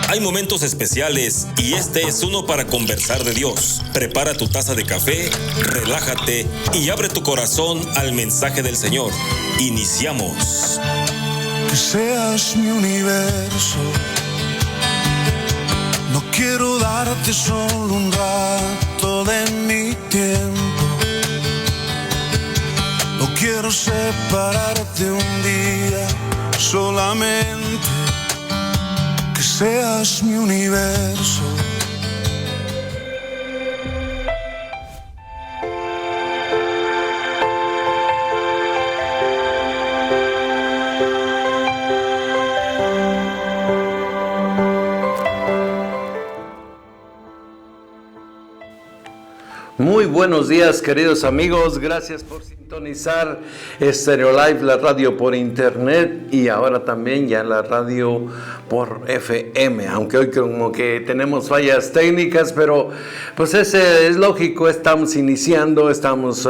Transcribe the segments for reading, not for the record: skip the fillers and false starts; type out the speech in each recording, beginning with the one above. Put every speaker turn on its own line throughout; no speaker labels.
Hay momentos especiales y este es uno para conversar de Dios. Prepara tu taza de café, relájate y abre tu corazón al mensaje del Señor. Iniciamos.
Que seas mi universo. No quiero darte solo un rato de mi tiempo. No quiero separarte un día solamente. Que seas mi universo.
Muy buenos días, queridos amigos. Gracias por sintonizar Stereo Live, la radio por internet y ahora también ya la radio por FM. Aunque hoy como que tenemos fallas técnicas, pero pues ese es lógico. Estamos iniciando, estamos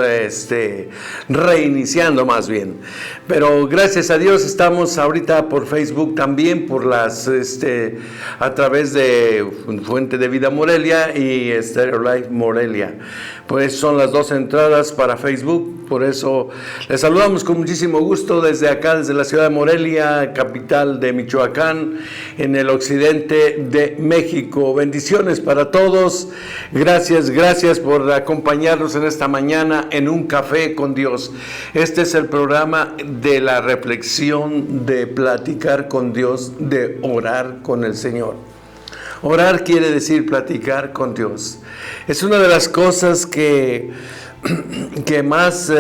reiniciando más bien. Pero gracias a Dios estamos ahorita por Facebook también, por las a través de Fuente de Vida Morelia y Stereo Live Morelia. Pues son las dos entradas para Facebook, por eso les saludamos con muchísimo gusto desde acá, desde la ciudad de Morelia, capital de Michoacán, en el occidente de México. Bendiciones para todos, gracias por acompañarnos en esta mañana en Un Café con Dios. Este es el programa de la reflexión, de platicar con Dios, de orar con el Señor. Orar quiere decir platicar con Dios. Es una de las cosas que más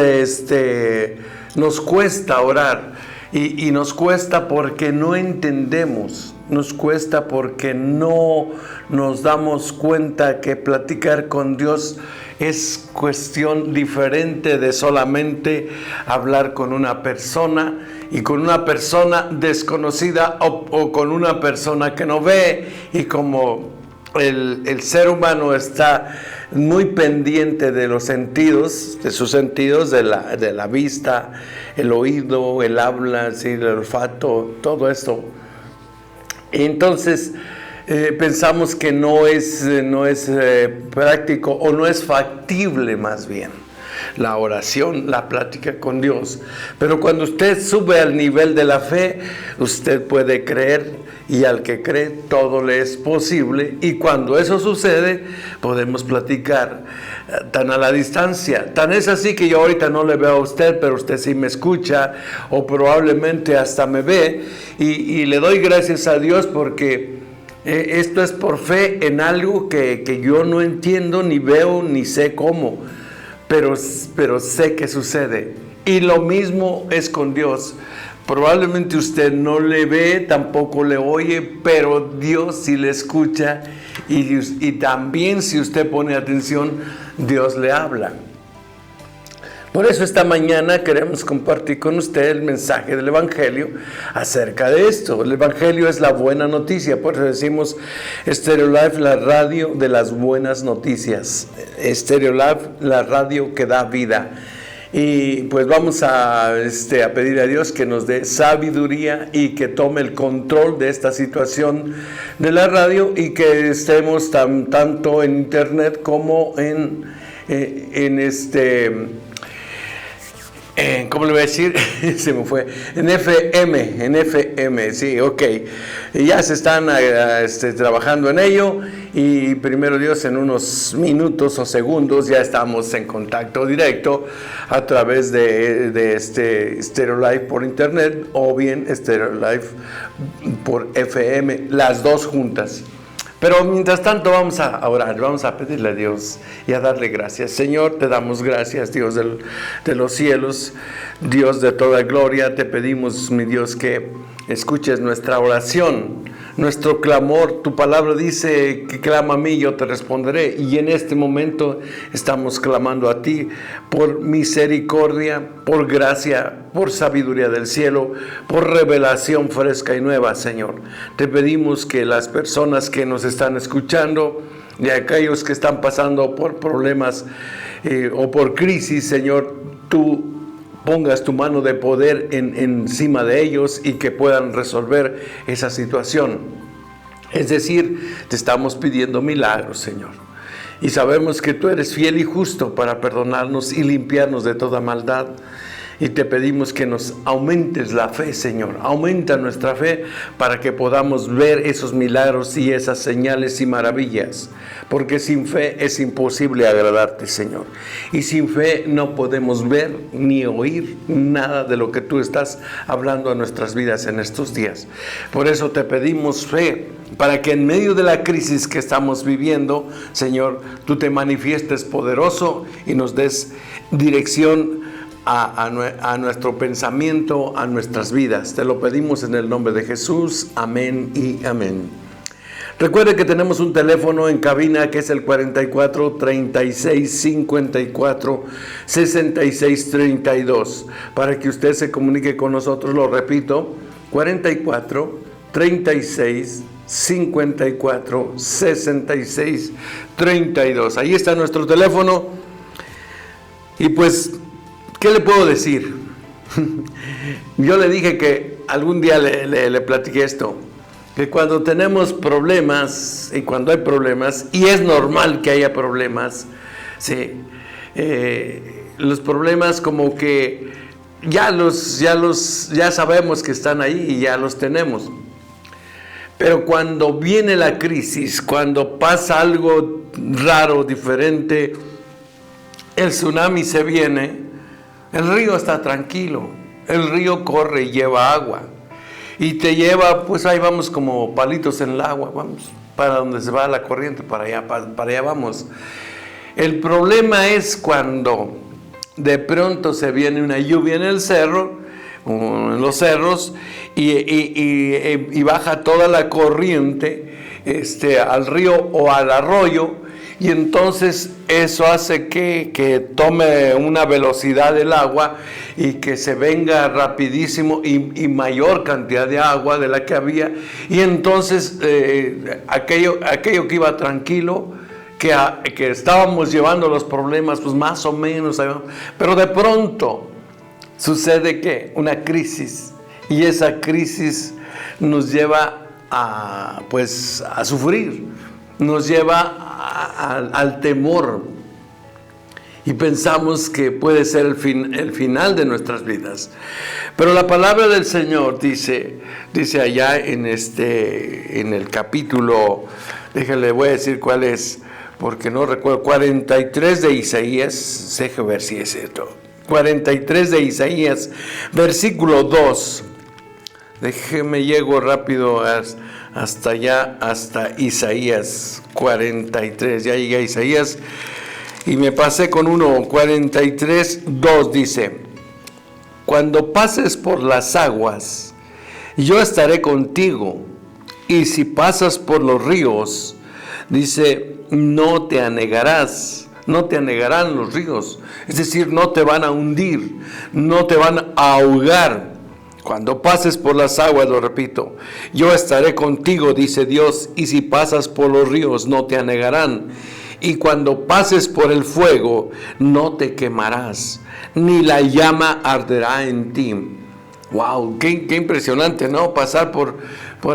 nos cuesta orar y nos cuesta porque no entendemos, nos cuesta porque no nos damos cuenta que platicar con Dios es cuestión diferente de solamente hablar con una persona y con una persona desconocida o con una persona que no ve, y como el ser humano está muy pendiente de los sentidos, de sus sentidos, de la vista, el oído, el habla, ¿sí? El olfato, todo esto. Y entonces pensamos que no es práctico o no es factible más bien la oración, la plática con Dios. Pero cuando usted sube al nivel de la fe, usted puede creer, y al que cree todo le es posible, y cuando eso sucede podemos platicar tan a la distancia. Tan es así que yo ahorita no le veo a usted, pero usted sí me escucha o probablemente hasta me ve, y le doy gracias a Dios porque esto es por fe en algo que yo no entiendo, ni veo, ni sé cómo, pero sé que sucede. Y lo mismo es con Dios. Probablemente usted no le ve, tampoco le oye, pero Dios sí le escucha, y también si usted pone atención, Dios le habla. Por eso esta mañana queremos compartir con usted el mensaje del Evangelio acerca de esto. El Evangelio es la buena noticia, por eso decimos Stereo Live, la radio de las buenas noticias. Stereo Live, la radio que da vida. Y pues vamos a pedir a Dios que nos dé sabiduría y que tome el control de esta situación de la radio, y que estemos tanto en internet como ¿cómo le voy a decir? Se me fue. En FM, sí, ok. Ya se están trabajando en ello, y primero Dios, en unos minutos o segundos ya estamos en contacto directo a través de Stereo Live por internet o bien Stereo Live por FM, las dos juntas. Pero mientras tanto vamos a orar, vamos a pedirle a Dios y a darle gracias. Señor, te damos gracias, Dios de los cielos, Dios de toda gloria. Te pedimos, mi Dios, que escuches nuestra oración, nuestro clamor. Tu palabra dice que clama a mí, yo te responderé. Y en este momento estamos clamando a ti por misericordia, por gracia, por sabiduría del cielo, por revelación fresca y nueva, Señor. Te pedimos que las personas que nos están escuchando y aquellos que están pasando por problemas o por crisis, Señor, tú pongas tu mano de poder encima de ellos y que puedan resolver esa situación. Es decir, te estamos pidiendo milagros, Señor. Y sabemos que tú eres fiel y justo para perdonarnos y limpiarnos de toda maldad. Y te pedimos que nos aumentes la fe, Señor. Aumenta nuestra fe para que podamos ver esos milagros y esas señales y maravillas. Porque sin fe es imposible agradarte, Señor. Y sin fe no podemos ver ni oír nada de lo que tú estás hablando a nuestras vidas en estos días. Por eso te pedimos fe, para que en medio de la crisis que estamos viviendo, Señor, tú te manifiestes poderoso y nos des dirección a nuestro pensamiento, a nuestras vidas. Te lo pedimos en el nombre de Jesús. Amén y amén. Recuerde que tenemos un teléfono en cabina que es el 44 36 54 66 32 para que usted se comunique con nosotros. Lo repito, 44 36 54 66 32. Ahí está nuestro teléfono. Y pues, ¿qué le puedo decir? Yo le dije que algún día le platiqué esto, que cuando tenemos problemas, y cuando hay problemas, y es normal que haya problemas, sí, los problemas como que ya sabemos que están ahí y ya los tenemos. Pero cuando viene la crisis, cuando pasa algo raro, diferente, el tsunami se viene, el río está tranquilo, el río corre y lleva agua. Y te lleva, pues ahí vamos como palitos en el agua, vamos, para donde se va la corriente, para allá vamos. El problema es cuando de pronto se viene una lluvia en el cerro, en los cerros, y baja toda la corriente al río o al arroyo, y entonces eso hace que tome una velocidad el agua y que se venga rapidísimo y mayor cantidad de agua de la que había, y entonces aquello que iba tranquilo, que estábamos llevando los problemas, pues más o menos, pero de pronto sucede que una crisis, y esa crisis nos lleva a sufrir, nos lleva al temor, y pensamos que puede ser el final de nuestras vidas. Pero la palabra del Señor dice allá en el capítulo, déjenle, voy a decir cuál es, porque no recuerdo, 43 de Isaías, déjenme ver si es esto, 43 de Isaías, versículo 2, déjeme llego rápido hasta allá, hasta Isaías 43, ya llegué a Isaías y me pasé con 43, 2 dice: cuando pases por las aguas, yo estaré contigo, y si pasas por los ríos, dice, no te anegarás, no te anegarán los ríos, es decir, no te van a hundir, no te van a ahogar. Cuando pases por las aguas, lo repito, yo estaré contigo, dice Dios, y si pasas por los ríos, no te anegarán. Y cuando pases por el fuego, no te quemarás, ni la llama arderá en ti. ¡Wow! ¡Qué impresionante!, ¿no? Pasar por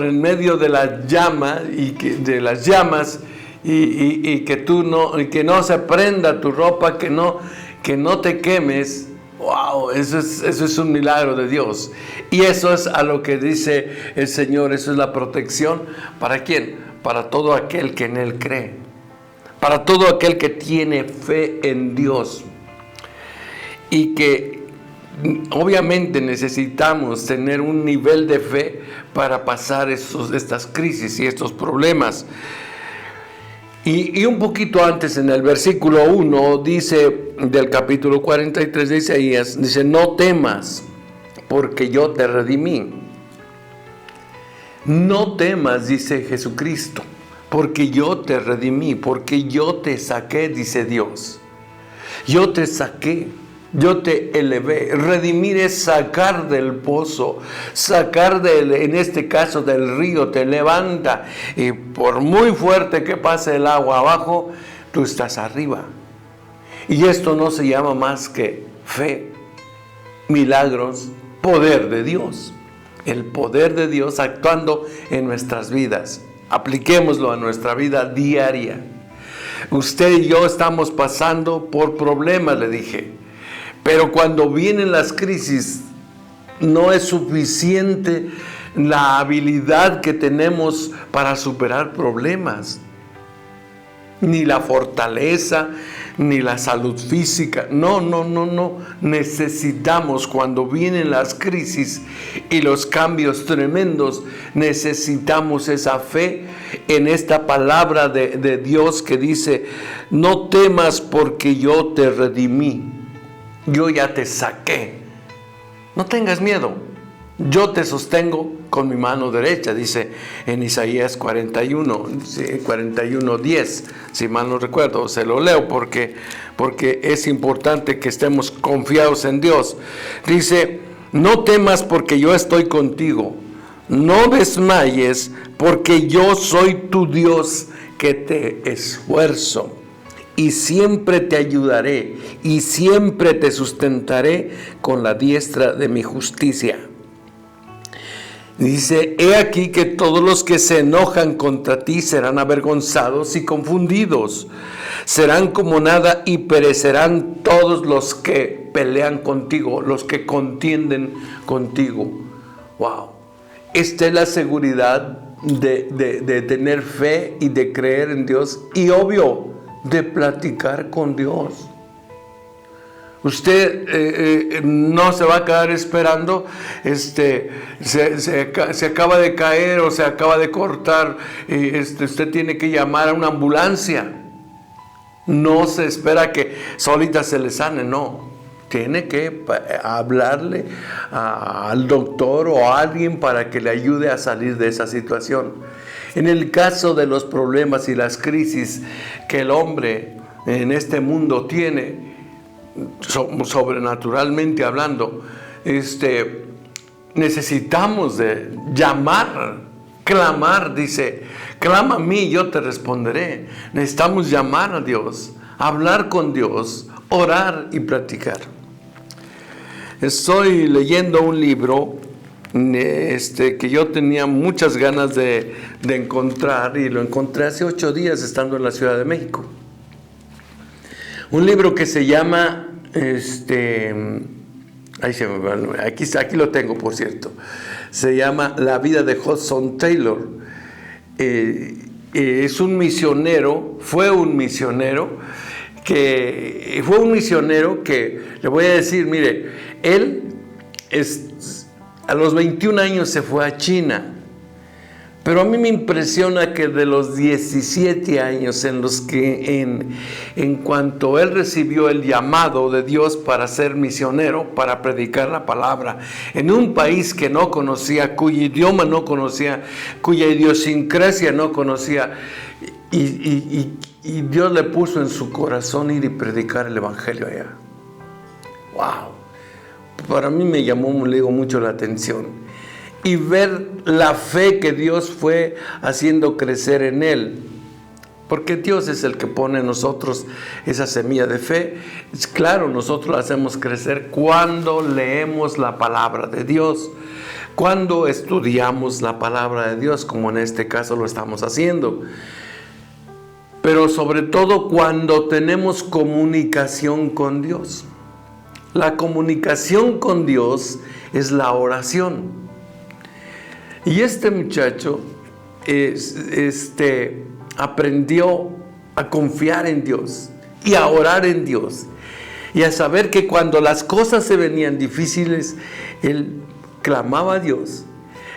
en medio de la llama y de las llamas y que no se prenda tu ropa, que no te quemes. ¡Wow! Eso es un milagro de Dios. Y eso es a lo que dice el Señor. Eso es la protección. ¿Para quién? Para todo aquel que en Él cree. Para todo aquel que tiene fe en Dios. Y que obviamente necesitamos tener un nivel de fe para pasar estas crisis y estos problemas. Y un poquito antes, en el versículo 1, dice, del capítulo 43 de Isaías, dice, no temas, porque yo te redimí. No temas, dice Jesucristo, porque yo te redimí, porque yo te saqué, dice Dios. Yo te saqué, yo te elevé. Redimir es sacar del pozo, sacar en este caso del río, te levanta, y por muy fuerte que pase el agua abajo, tú estás arriba. Y esto no se llama más que fe, milagros, poder de Dios. El poder de Dios actuando en nuestras vidas. Apliquémoslo a nuestra vida diaria. Usted y yo estamos pasando por problemas, le dije. Pero cuando vienen las crisis, no es suficiente la habilidad que tenemos para superar problemas, ni la fortaleza, ni la salud física. No. Necesitamos, cuando vienen las crisis y los cambios tremendos, necesitamos esa fe en esta palabra de Dios que dice: no temas porque yo te redimí, yo ya te saqué. No tengas miedo, yo te sostengo con mi mano derecha, dice en Isaías 41:10, si mal no recuerdo. Se lo leo porque es importante que estemos confiados en Dios. Dice: no temas porque yo estoy contigo, no desmayes porque yo soy tu Dios que te esfuerzo y siempre te ayudaré y siempre te sustentaré con la diestra de mi justicia. Dice: he aquí que todos los que se enojan contra ti serán avergonzados y confundidos. Serán como nada y perecerán todos los que pelean contigo, los que contienden contigo. Wow. Esta es la seguridad de tener fe y de creer en Dios, y obvio, de platicar con Dios. Usted no se va a quedar esperando, se acaba de caer o se acaba de cortar, usted tiene que llamar a una ambulancia. No se espera que solita se le sane, no. Tiene que hablarle al doctor o a alguien para que le ayude a salir de esa situación. En el caso de los problemas y las crisis que el hombre en este mundo tiene, sobrenaturalmente hablando, necesitamos de llamar, clamar. Dice: clama a mí, yo te responderé. Necesitamos llamar a Dios, hablar con Dios, orar y platicar. Estoy leyendo un libro que yo tenía muchas ganas de encontrar, y lo encontré hace 8 días estando en la Ciudad de México. Un libro que se llama, aquí lo tengo, por cierto. Se llama La vida de Hudson Taylor. Es un misionero, fue un misionero que le voy a decir, mire, él a los 21 años se fue a China. Pero a mí me impresiona que de los 17 años en los que en cuanto él recibió el llamado de Dios para ser misionero, para predicar la palabra en un país que no conocía, cuyo idioma no conocía, cuya idiosincrasia no conocía, y Dios le puso en su corazón ir y predicar el evangelio allá. ¡Wow! Para mí me llamó, le digo, mucho la atención. Y ver la fe que Dios fue haciendo crecer en él. Porque Dios es el que pone en nosotros esa semilla de fe. Es claro, nosotros la hacemos crecer cuando leemos la palabra de Dios, cuando estudiamos la palabra de Dios, como en este caso lo estamos haciendo. Pero sobre todo cuando tenemos comunicación con Dios. La comunicación con Dios es la oración. Y este muchacho aprendió a confiar en Dios y a orar en Dios y a saber que cuando las cosas se venían difíciles, él clamaba a Dios.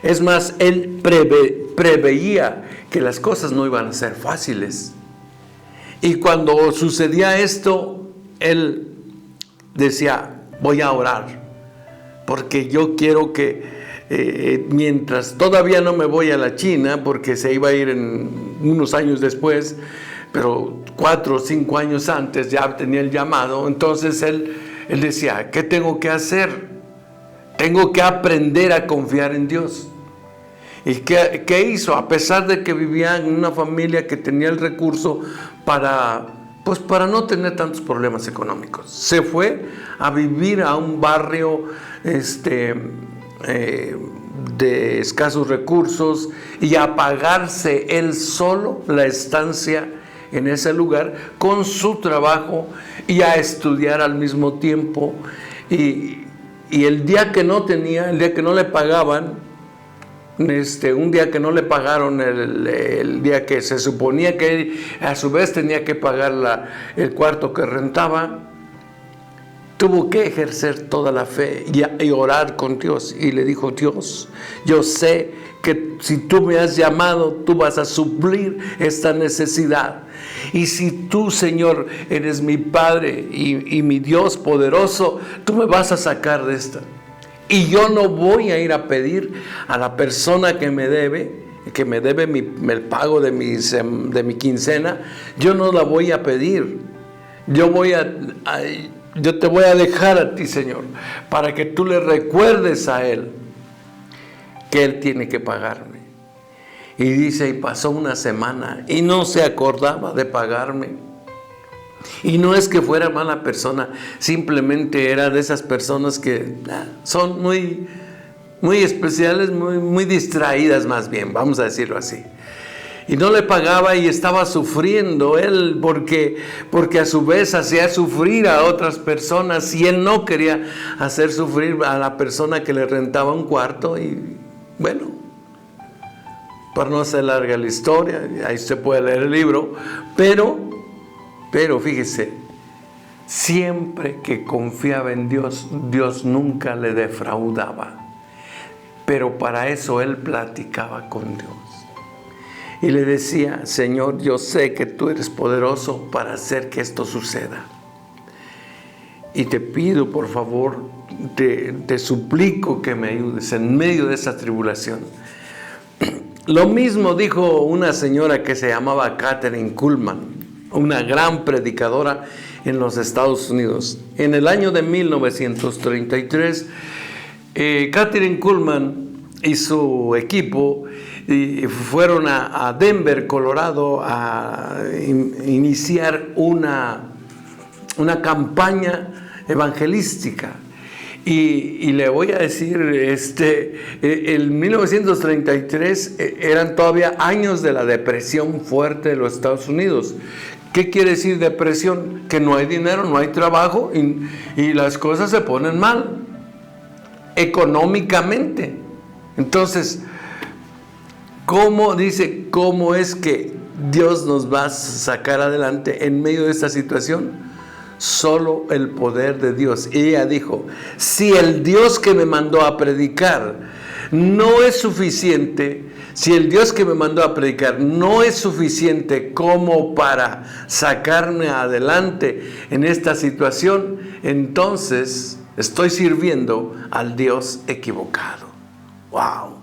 Es más, él preveía que las cosas no iban a ser fáciles. Y cuando sucedía esto, él decía: voy a orar, porque yo quiero que mientras todavía no me voy a la China, porque se iba a ir en unos años después, pero 4 o 5 años antes ya tenía el llamado. Entonces él decía: ¿qué tengo que hacer? Tengo que aprender a confiar en Dios. ¿Y qué hizo? A pesar de que vivía en una familia que tenía el recurso para no tener tantos problemas económicos, se fue a vivir a un barrio de escasos recursos y a pagarse él solo la estancia en ese lugar con su trabajo y a estudiar al mismo tiempo. Y el día que no tenía, el día que no le pagaban, un día que no le pagaron, el día que se suponía que él a su vez tenía que pagar el cuarto que rentaba, tuvo que ejercer toda la fe y orar con Dios. Y le dijo: Dios, yo sé que si tú me has llamado, tú vas a suplir esta necesidad. Y si tú, Señor, eres mi Padre y mi Dios poderoso, tú me vas a sacar de esta. Y yo no voy a ir a pedir a la persona que me debe el pago de mi quincena. Yo no la voy a pedir. Yo te voy a dejar a ti, Señor, para que tú le recuerdes a Él que Él tiene que pagarme. Y dice, y pasó una semana y no se acordaba de pagarme. Y no es que fuera mala persona, simplemente era de esas personas que son muy, muy especiales, muy distraídas más bien, vamos a decirlo así. Y no le pagaba y estaba sufriendo él porque a su vez hacía sufrir a otras personas y él no quería hacer sufrir a la persona que le rentaba un cuarto. Y bueno, para no hacer larga la historia, ahí se puede leer el libro, pero fíjese, siempre que confiaba en Dios, Dios nunca le defraudaba. Pero para eso él platicaba con Dios. Y le decía: Señor, yo sé que tú eres poderoso para hacer que esto suceda. Y te pido, por favor, te suplico que me ayudes en medio de esa tribulación. Lo mismo dijo una señora que se llamaba Kathryn Kuhlman, una gran predicadora en los Estados Unidos. En el año de 1933, Kathryn Kuhlman y su equipo fueron a Denver, Colorado, a iniciar una campaña evangelística. Y le voy a decir, en 1933 eran todavía años de la depresión fuerte de los Estados Unidos. ¿Qué quiere decir depresión? Que no hay dinero, no hay trabajo y las cosas se ponen mal económicamente. Entonces, ¿cómo es que Dios nos va a sacar adelante en medio de esta situación? Solo el poder de Dios. Y ella dijo: si el Dios que me mandó a predicar no es suficiente, si el Dios que me mandó a predicar no es suficiente como para sacarme adelante en esta situación, entonces estoy sirviendo al Dios equivocado. ¡Wow!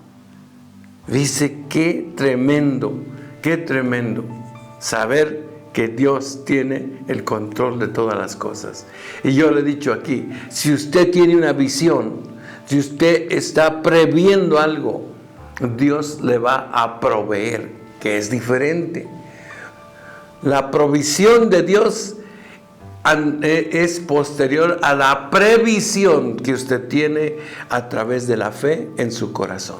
Dice, qué tremendo saber que Dios tiene el control de todas las cosas. Y yo le he dicho aquí, si usted tiene una visión, si usted está previendo algo, Dios le va a proveer, que es diferente. La provisión de Dios es posterior a la previsión que usted tiene a través de la fe en su corazón.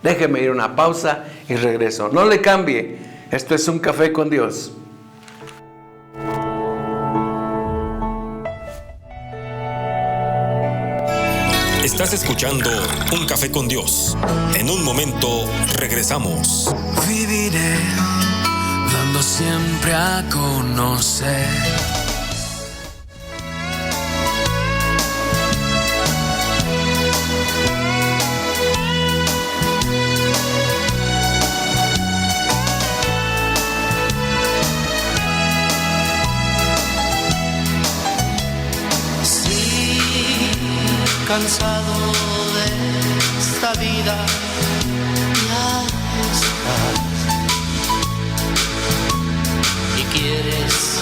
Déjeme ir a una pausa y regreso. No le cambie. Esto es Un Café con Dios.
Estás escuchando Un Café con Dios. En un momento regresamos.
Viviré dando siempre a conocer cansado de esta vida, ya estás y quieres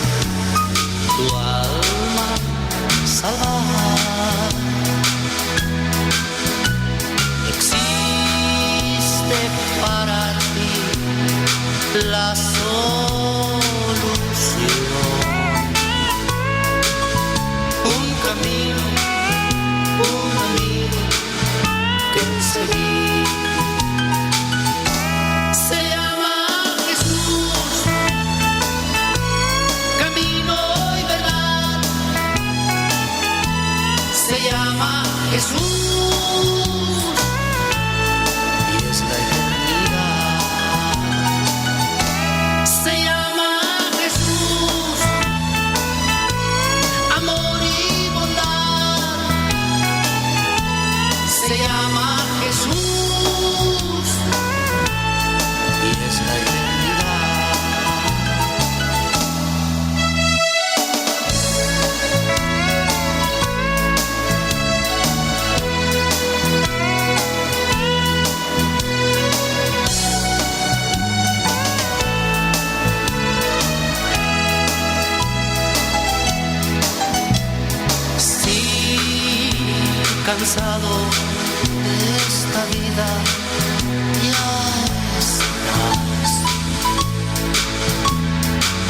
tu alma salvar. Existe para ti la solución, un camino que seguir.
cansado de esta vida, ya estás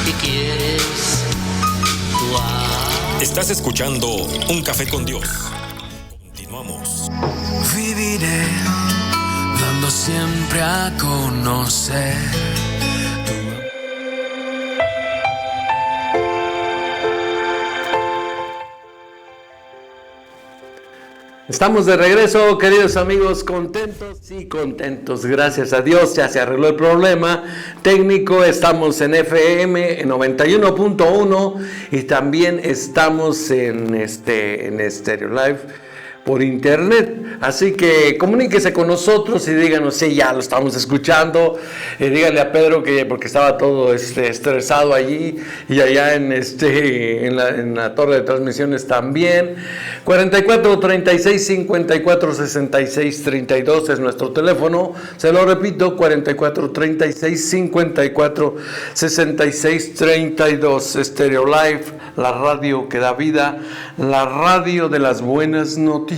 y quieres
Estás escuchando Un Café con Dios. Continuamos.
Viviré dando siempre a conocer.
Estamos de regreso, queridos amigos, contentos, sí, contentos, gracias a Dios, ya se arregló el problema técnico, estamos en FM en 91.1 y también estamos en Stereo Live por internet, así que comuníquese con nosotros y díganos si ya lo estamos escuchando, díganle a Pedro que porque estaba todo estresado allí y allá en la torre de transmisiones también. 44 36 54 66 32 es nuestro teléfono, se lo repito, 44 36 54 66 32. Stereo Live, la radio que da vida, la radio de las buenas noticias.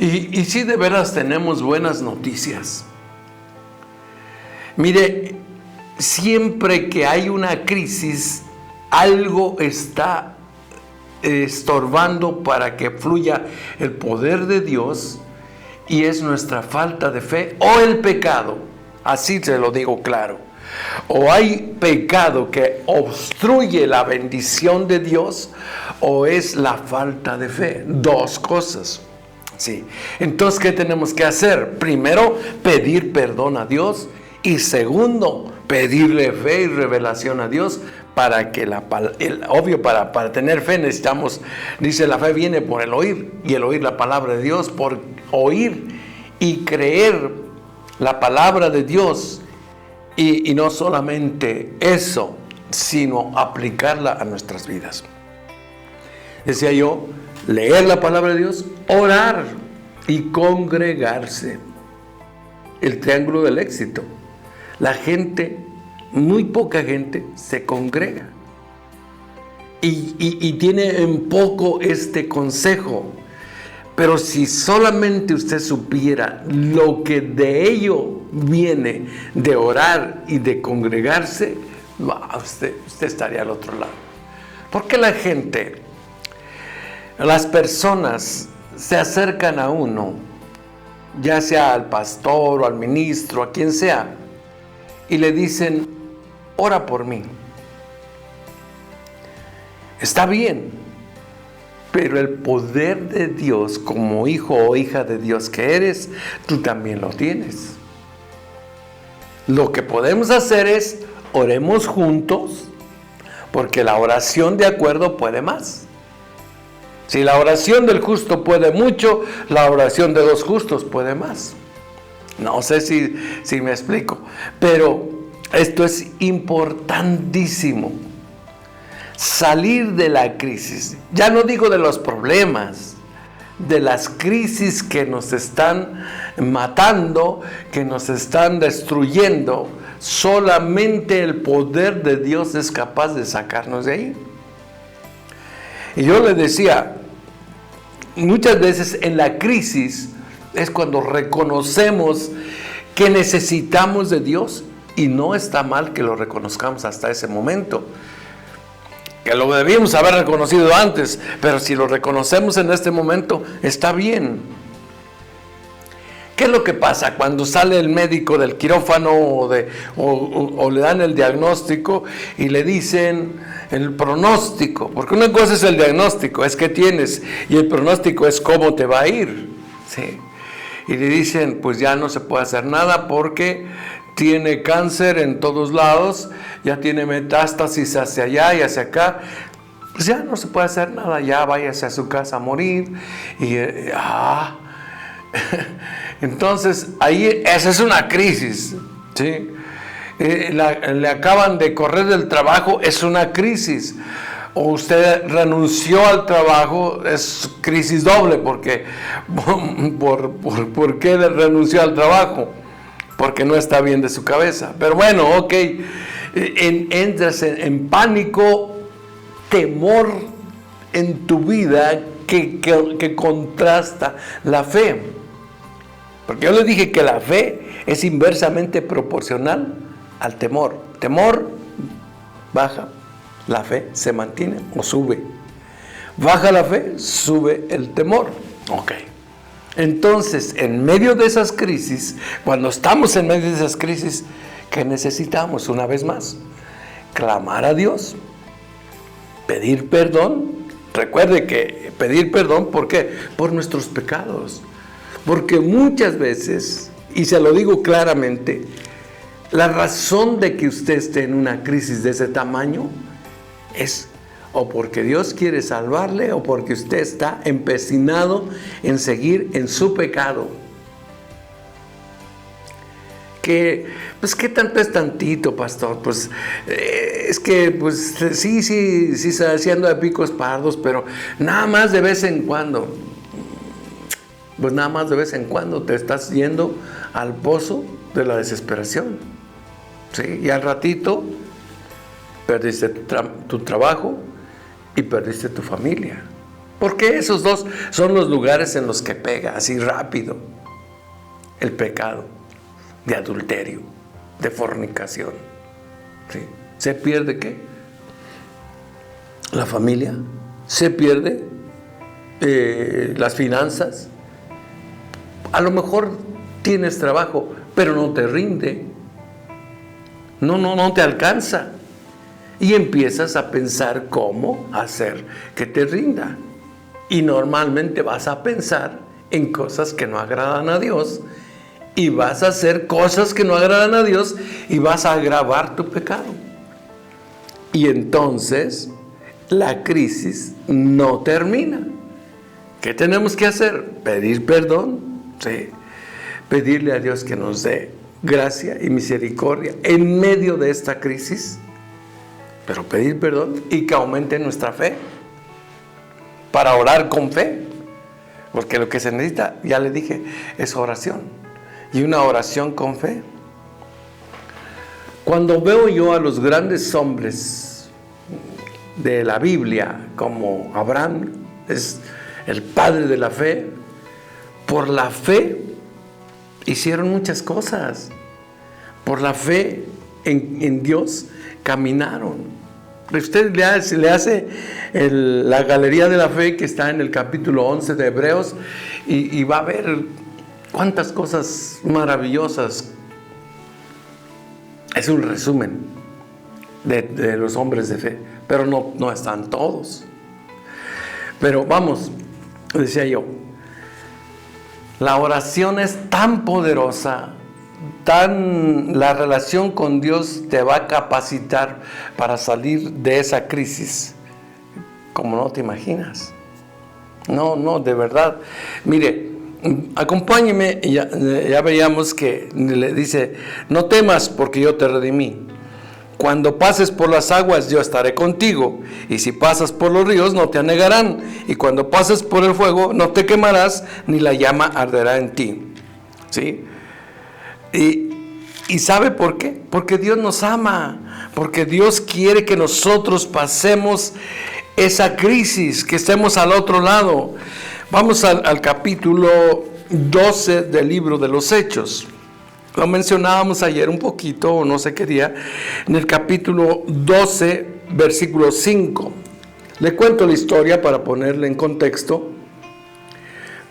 Y sí, de veras tenemos buenas noticias. Mire, siempre que hay una crisis, algo está estorbando para que fluya el poder de Dios, y es nuestra falta de fe o el pecado. Así se lo digo claro. O hay pecado que obstruye la bendición de Dios, o es la falta de fe. Dos cosas. Sí. Entonces, ¿qué tenemos que hacer? Primero, pedir perdón a Dios. Y segundo, pedirle fe y revelación a Dios para que obvio, para tener fe necesitamos, dice, la fe viene por el oír, y el oír la palabra de Dios, por oír y creer la palabra de Dios. Y no solamente eso, sino aplicarla a nuestras vidas. Decía yo, leer la palabra de Dios, orar y congregarse. El triángulo del éxito. La gente, muy poca gente, se congrega. Y tiene en poco este consejo. Pero si solamente usted supiera lo que de ello viene de orar y de congregarse, usted estaría al otro lado. ¿Por qué las personas se acercan a uno, ya sea al pastor o al ministro, a quien sea, y le dicen, ora por mí? Está bien. Pero el poder de Dios, como hijo o hija de Dios que eres, tú también lo tienes. Lo que podemos hacer es, oremos juntos, porque la oración de acuerdo puede más. Si la oración del justo puede mucho, la oración de dos justos puede más. No sé si me explico, pero esto es importantísimo. Salir de la crisis, ya no digo de los problemas, de las crisis que nos están matando, que nos están destruyendo. Solamente el poder de Dios es capaz de sacarnos de ahí. Y yo le decía, muchas veces en la crisis es cuando reconocemos que necesitamos de Dios, y no está mal que lo reconozcamos hasta ese momento. Que lo debíamos haber reconocido antes, pero si lo reconocemos en este momento, está bien. ¿Qué es lo que pasa cuando sale el médico del quirófano o le dan el diagnóstico y le dicen el pronóstico? Porque una cosa es el diagnóstico, es qué tienes, y el pronóstico es cómo te va a ir. ¿Sí? Y le dicen, pues ya no se puede hacer nada porque tiene cáncer en todos lados, ya tiene metástasis hacia allá y hacia acá, pues ya no se puede hacer nada, ya váyase a su casa a morir. Entonces ahí esa es una crisis, ¿sí? Le acaban de correr del trabajo, es una crisis. O usted renunció al trabajo, es crisis doble, porque ¿por qué renunció al trabajo? Porque no está bien de su cabeza. Pero bueno, ok, entras en pánico, temor en tu vida que contrasta la fe. Porque yo les dije que la fe es inversamente proporcional al temor. Temor baja, la fe se mantiene o sube. Baja la fe, sube el temor. Ok. Entonces, en medio de esas crisis, cuando estamos en medio de esas crisis, ¿qué necesitamos? Una vez más, clamar a Dios, pedir perdón. Recuerde que pedir perdón, ¿por qué? Por nuestros pecados. Porque muchas veces, y se lo digo claramente, la razón de que usted esté en una crisis de ese tamaño es o porque Dios quiere salvarle o porque usted está empecinado en seguir en su pecado. Pues ¿qué tanto es tantito, pastor? Pues es que pues sí ando de picos pardos, pero nada más de vez en cuando. Pues nada más de vez en cuando te estás yendo al pozo de la desesperación. ¿Sí? Y al ratito perdiste tu trabajo y perdiste tu familia. Porque esos dos son los lugares en los que pega así rápido el pecado de adulterio, de fornicación. ¿Sí? ¿Se pierde qué? La familia. Se pierde las finanzas. A lo mejor tienes trabajo, pero no te rinde. No te alcanza. Y empiezas a pensar cómo hacer que te rinda. Y normalmente vas a pensar en cosas que no agradan a Dios. Y vas a hacer cosas que no agradan a Dios. Y vas a agravar tu pecado. Y entonces la crisis no termina. ¿Qué tenemos que hacer? Pedir perdón. Sí. Pedirle a Dios que nos dé gracia y misericordia en medio de esta crisis. Pero pedir perdón y que aumente nuestra fe para orar con fe, porque lo que se necesita, ya le dije, es oración, y una oración con fe. Cuando veo yo a los grandes hombres de la Biblia, como Abraham, es el padre de la fe, por la fe hicieron muchas cosas, por la fe en Dios caminaron. Usted le hace la galería de la fe que está en el capítulo 11 de Hebreos y va a ver cuántas cosas maravillosas. Es un resumen de los hombres de fe, pero no están todos. Pero vamos, decía yo, la oración es tan poderosa, la relación con Dios te va a capacitar para salir de esa crisis como no te imaginas. No, de verdad. Mire, acompáñeme, ya veíamos que le dice, no temas porque yo te redimí. Cuando pases por las aguas yo estaré contigo, y si pasas por los ríos no te anegarán, y cuando pases por el fuego no te quemarás, ni la llama arderá en ti. ¿Sí? ¿Y sabe por qué? Porque Dios nos ama, porque Dios quiere que nosotros pasemos esa crisis, que estemos al otro lado. Vamos al capítulo 12 del libro de los Hechos. Lo mencionábamos ayer un poquito, o no sé qué día, en el capítulo 12, versículo 5. Le cuento la historia para ponerle en contexto.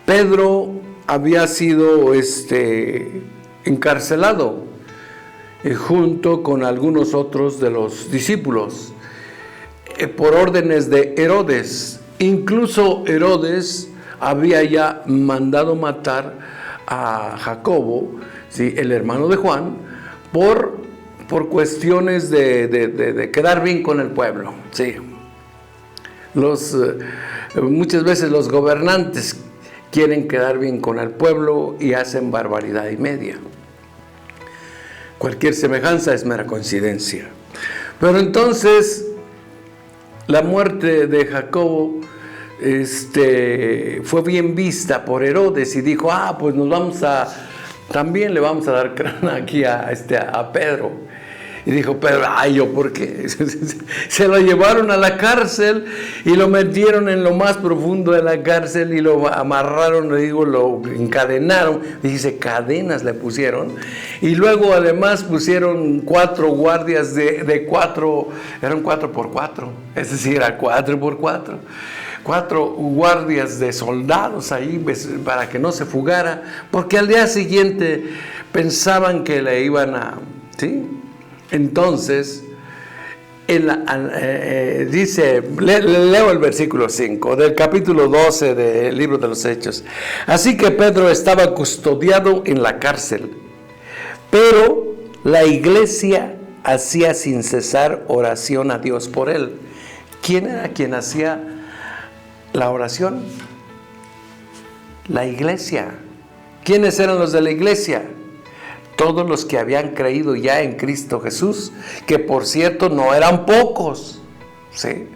Pedro había sido encarcelado junto con algunos otros de los discípulos por órdenes de Herodes. Incluso Herodes había ya mandado matar a Jacobo, ¿sí?, el hermano de Juan, por cuestiones de quedar bien con el pueblo. ¿Sí? Muchas veces los gobernantes quieren quedar bien con el pueblo y hacen barbaridad y media. Cualquier semejanza es mera coincidencia. Pero entonces la muerte de Jacobo fue bien vista por Herodes y dijo, pues también le vamos a dar crana aquí a Pedro. Y dijo, pero ay, ¿yo por qué? Se lo llevaron a la cárcel y lo metieron en lo más profundo de la cárcel y lo amarraron, lo encadenaron. Dice, cadenas le pusieron. Y luego además pusieron 4 guardias de 4, eran 4x4, es decir, era 4x4. 4 guardias de soldados ahí para que no se fugara, porque al día siguiente pensaban que le iban a... ¿sí? Entonces, dice, leo el versículo 5 del capítulo 12 del libro de los Hechos. Así que Pedro estaba custodiado en la cárcel, pero la iglesia hacía sin cesar oración a Dios por él. ¿Quién era quien hacía la oración? La iglesia. ¿Quiénes eran los de la iglesia? Todos los que habían creído ya en Cristo Jesús, que por cierto no eran pocos, ¿sí?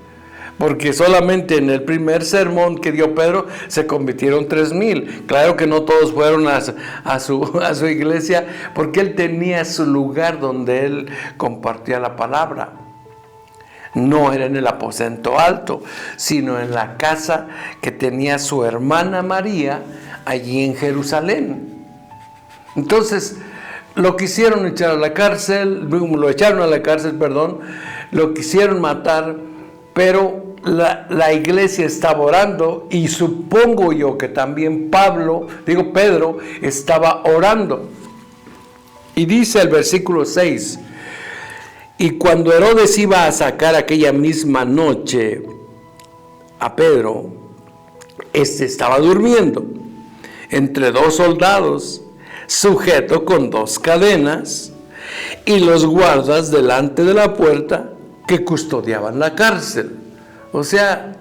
Porque solamente en el primer sermón que dio Pedro se convirtieron 3,000. Claro que no todos fueron a su iglesia, porque él tenía su lugar donde él compartía la palabra. No era en el aposento alto, sino en la casa que tenía su hermana María allí en Jerusalén. Entonces, lo quisieron echar a la cárcel, lo echaron a la cárcel, perdón, lo quisieron matar, pero la iglesia estaba orando, y supongo yo que también Pedro estaba orando. Y dice el versículo 6, y cuando Herodes iba a sacar aquella misma noche a Pedro, estaba durmiendo entre 2 soldados, sujeto con 2 cadenas, y los guardas delante de la puerta que custodiaban la cárcel. O sea,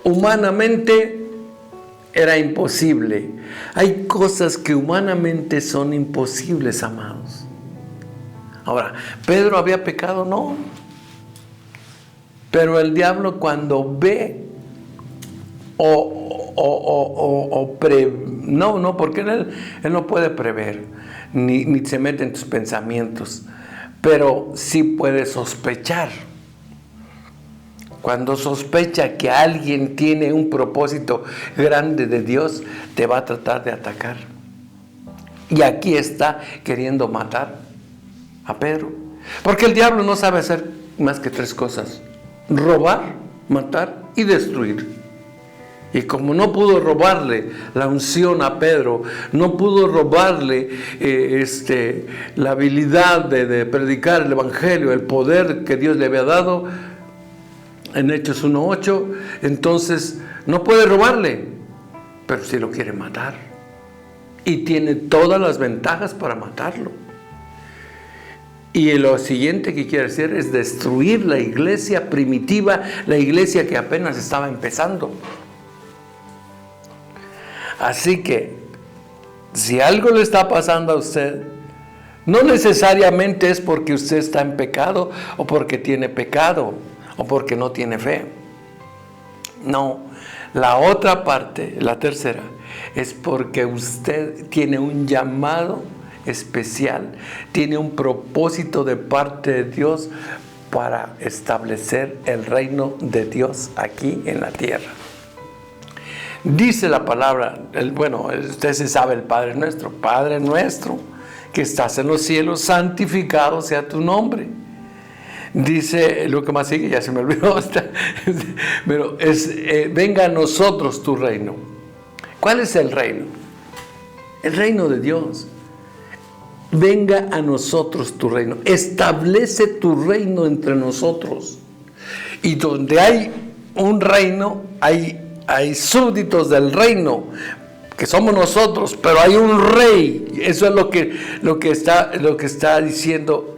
humanamente era imposible. Hay cosas que humanamente son imposibles, amados. Ahora, ¿Pedro había pecado? No. Pero el diablo, cuando ve porque él no puede prever, ni se mete en tus pensamientos, pero sí puede sospechar. Cuando sospecha que alguien tiene un propósito grande de Dios, te va a tratar de atacar. Y aquí está queriendo matar a Pedro, porque el diablo no sabe hacer más que 3 cosas: robar, matar y destruir. Y como no pudo robarle la unción a Pedro, no pudo robarle la habilidad de predicar el evangelio, el poder que Dios le había dado en Hechos 1:8, entonces no puede robarle, pero sí lo quiere matar, y tiene todas las ventajas para matarlo. Y lo siguiente que quiere hacer es destruir la iglesia primitiva, la iglesia que apenas estaba empezando. Así que, si algo le está pasando a usted, no necesariamente es porque usted está en pecado, o porque tiene pecado, o porque no tiene fe. No, la otra parte, la tercera, es porque usted tiene un llamado especial, tiene un propósito de parte de Dios para establecer el reino de Dios aquí en la tierra. Dice la palabra, usted se sabe el Padre nuestro, que estás en los cielos, santificado sea tu nombre. Dice, lo que más sigue, ya se me olvidó, pero venga a nosotros tu reino. ¿Cuál es el reino? El reino de Dios. Venga a nosotros tu reino. Establece tu reino entre nosotros. Y donde hay un reino, hay súbditos del reino, que somos nosotros, pero hay un rey. Eso es lo que está diciendo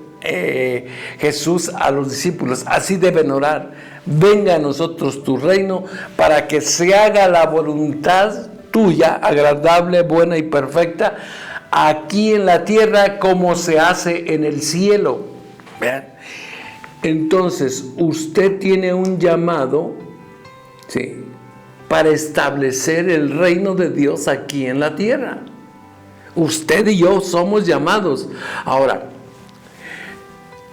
Jesús a los discípulos. Así deben orar: venga a nosotros tu reino, para que se haga la voluntad tuya, agradable, buena y perfecta, aquí en la tierra como se hace en el cielo. ¿Vean? Entonces, usted tiene un llamado, ¿sí?, para establecer el reino de Dios aquí en la tierra. Usted y yo somos llamados. Ahora,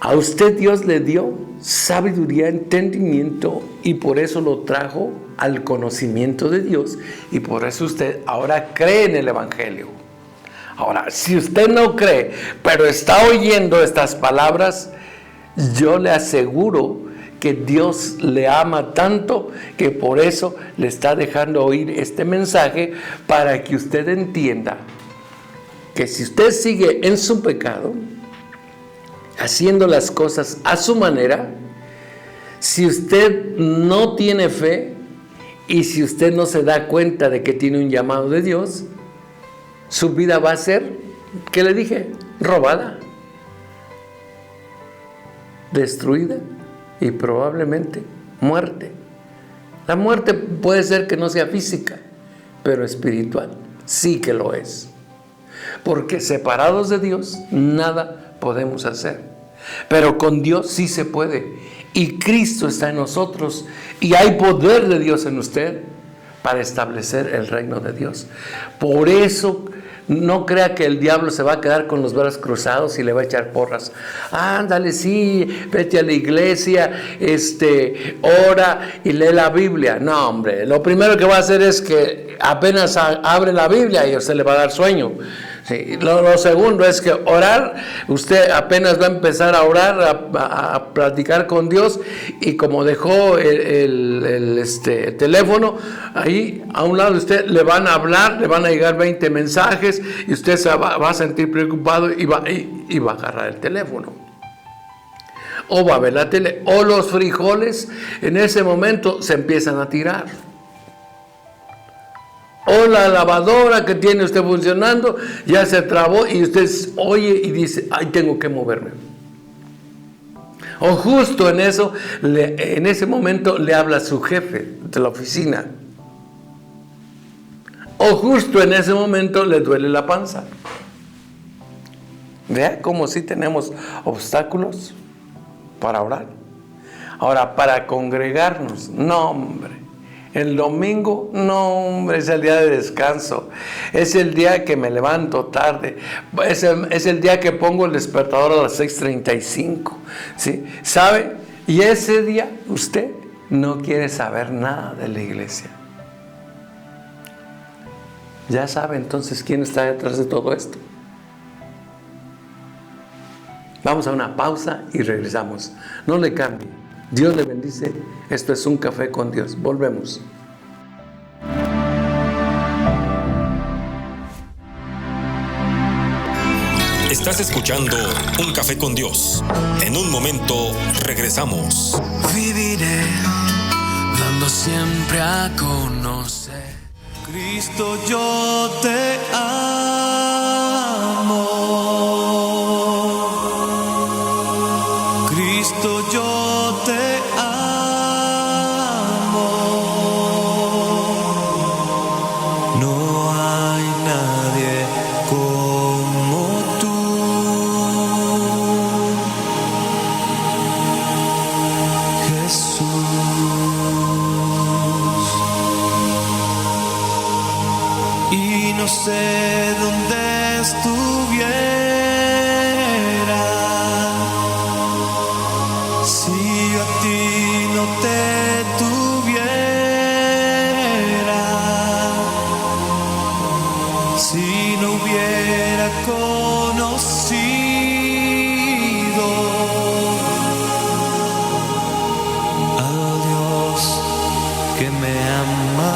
A usted Dios le dio sabiduría, entendimiento, y por eso lo trajo al conocimiento de Dios, y por eso usted ahora cree en el Evangelio. Ahora, si usted no cree, pero está oyendo estas palabras, yo le aseguro que Dios le ama tanto que por eso le está dejando oír este mensaje, para que usted entienda que si usted sigue en su pecado, haciendo las cosas a su manera, si usted no tiene fe y si usted no se da cuenta de que tiene un llamado de Dios, su vida va a ser, ¿qué le dije? Robada, destruida y probablemente muerte. La muerte puede ser que no sea física, pero espiritual sí que lo es. Porque separados de Dios nada podemos hacer, pero con Dios sí se puede, y Cristo está en nosotros, y hay poder de Dios en usted para establecer el reino de Dios. Por eso no crea que el diablo se va a quedar con los brazos cruzados y le va a echar porras. Ándale, sí, vete a la iglesia, ora y lee la Biblia. No, hombre, lo primero que va a hacer es que apenas abre la Biblia y a usted le va a dar sueño. Sí, lo segundo es que orar, usted apenas va a empezar a orar, a platicar con Dios, y como dejó el teléfono ahí a un lado de usted, le van a hablar, le van a llegar 20 mensajes y usted va a sentir preocupado y va a agarrar el teléfono. O va a ver la tele, o los frijoles en ese momento se empiezan a tirar. O la lavadora que tiene usted funcionando ya se trabó y usted oye y dice, ay, tengo que moverme. O justo en ese momento le habla su jefe de la oficina. O justo en ese momento le duele la panza. Vea cómo sí tenemos obstáculos para orar. Ahora, para congregarnos, no, hombre. El domingo, no, hombre, es el día de descanso. Es el día que me levanto tarde. Es el día que pongo el despertador a las 6:35. ¿Sí? ¿Sabe? Y ese día usted no quiere saber nada de la iglesia. Ya sabe entonces quién está detrás de todo esto. Vamos a una pausa y regresamos. No le cambie. Dios le bendice. Esto es Un Café con Dios. Volvemos.
Estás escuchando Un Café con Dios. En un momento regresamos.
Viviré dando siempre a conocer. Cristo, yo te amo. Cristo, yo te amo. No hay nadie como tú. Jesús. Y no sé dónde estuviera si yo a ti no te tuviera, si no hubiera conocido al Dios que me ama.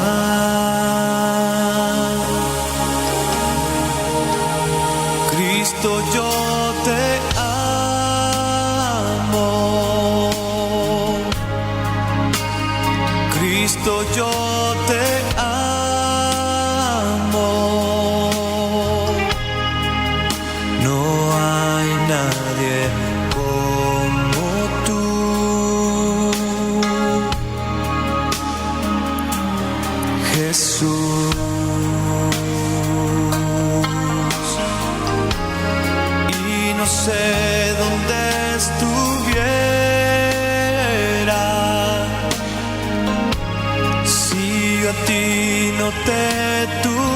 Cristo, yo te amo. Cristo, yo te amo. No hay nadie como tú. Jesús. Y no sé dónde estuviera si yo a ti no te tuviera.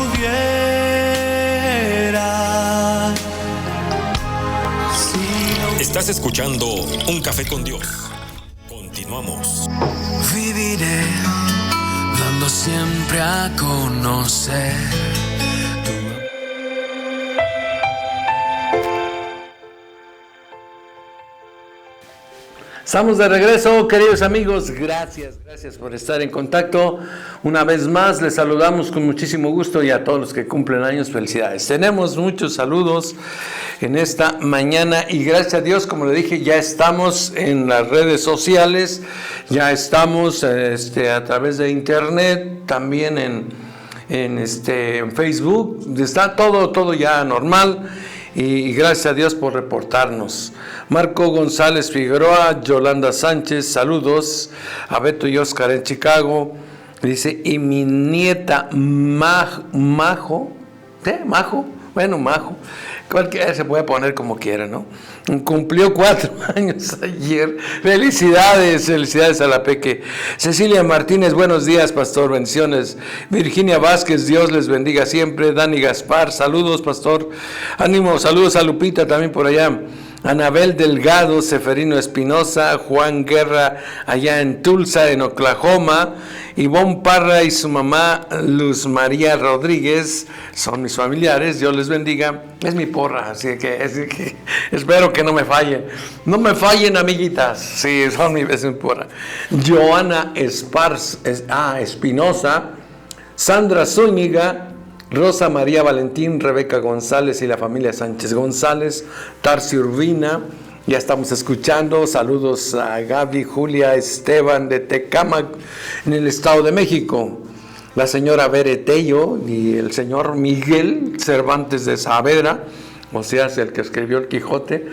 Estás escuchando Un Café con Dios. Continuamos.
Viviré dando siempre a conocer.
Estamos de regreso, queridos amigos. Gracias por estar en contacto. Una vez más, les saludamos con muchísimo gusto y a todos los que cumplen años, felicidades. Tenemos muchos saludos en esta mañana y gracias a Dios, como le dije, ya estamos en las redes sociales, ya estamos a través de internet, también en Facebook. Está todo ya normal. Y gracias a Dios por reportarnos. Marco González Figueroa, Yolanda Sánchez, saludos. A Beto y Oscar en Chicago. Dice, y mi nieta Majo. Bueno, Majo. Cualquiera se puede poner como quiera, ¿no? Cumplió 4 años ayer. Felicidades a la Peque. Cecilia Martínez, buenos días, pastor, bendiciones. Virginia Vázquez, Dios les bendiga siempre. Dani Gaspar, saludos, pastor. Ánimo, saludos a Lupita también por allá. Anabel Delgado, Seferino Espinosa, Juan Guerra, allá en Tulsa, en Oklahoma. Ivonne Parra y su mamá Luz María Rodríguez son mis familiares, Dios les bendiga. Es mi porra, así que espero que no me fallen. No me fallen, amiguitas. Sí, es mi porra. Joana Espinosa, Sandra Zúñiga, Rosa María Valentín, Rebeca González y la familia Sánchez González, Tarsi Urbina. Ya estamos escuchando. Saludos a Gaby, Julia, Esteban de Tecámac, en el Estado de México. La señora Bere Tello y el señor Miguel Cervantes de Saavedra, o sea, es el que escribió el Quijote.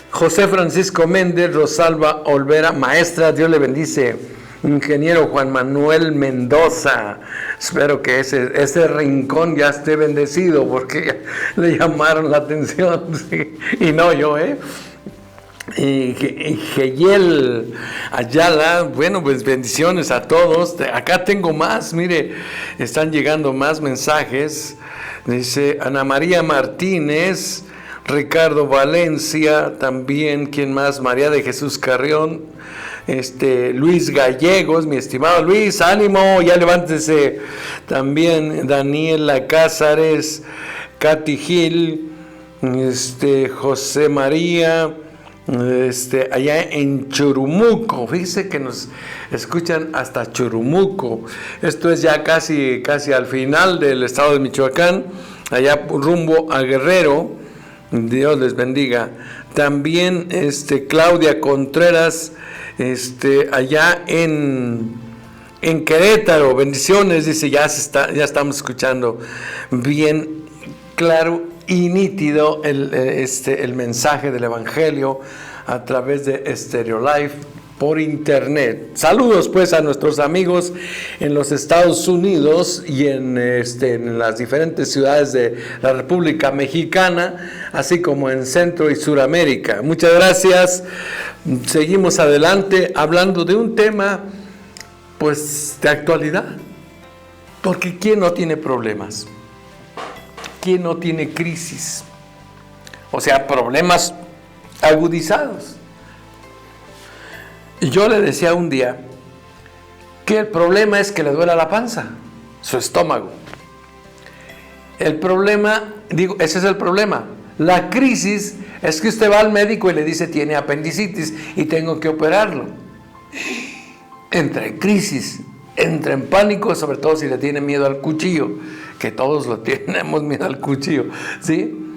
José Francisco Méndez, Rosalba Olvera, maestra, Dios le bendice. Ingeniero Juan Manuel Mendoza, espero que ese rincón ya esté bendecido, porque le llamaron la atención, sí, y no yo, Y Geyel Ayala, bueno, pues bendiciones a todos. Acá tengo más, mire, están llegando más mensajes. Dice Ana María Martínez, Ricardo Valencia, también, ¿quién más? María de Jesús Carrión, Luis Gallegos, mi estimado Luis, ánimo, ya levántese. También Daniela Cázares, Katy Gil, José María, allá en Churumuco, fíjese que nos escuchan hasta Churumuco. Esto es ya casi al final del estado de Michoacán, allá rumbo a Guerrero. Dios les bendiga. También Claudia Contreras, allá en Querétaro, bendiciones, dice, ya estamos escuchando bien claro y nítido el mensaje del Evangelio a través de Stereo Life por internet. Saludos pues a nuestros amigos en los Estados Unidos y en las diferentes ciudades de la República Mexicana, así como en Centro y Suramérica. Muchas gracias. Seguimos adelante hablando de un tema pues de actualidad, porque ¿quién no tiene problemas? ¿Quién no tiene crisis? O sea, problemas agudizados. Y yo le decía un día que el problema es que le duela la panza, su estómago. El problema, ese es el problema. La crisis es que usted va al médico y le dice tiene apendicitis y tengo que operarlo. Entra en crisis, entra en pánico, sobre todo si le tiene miedo al cuchillo, que todos lo tenemos miedo al cuchillo, ¿sí?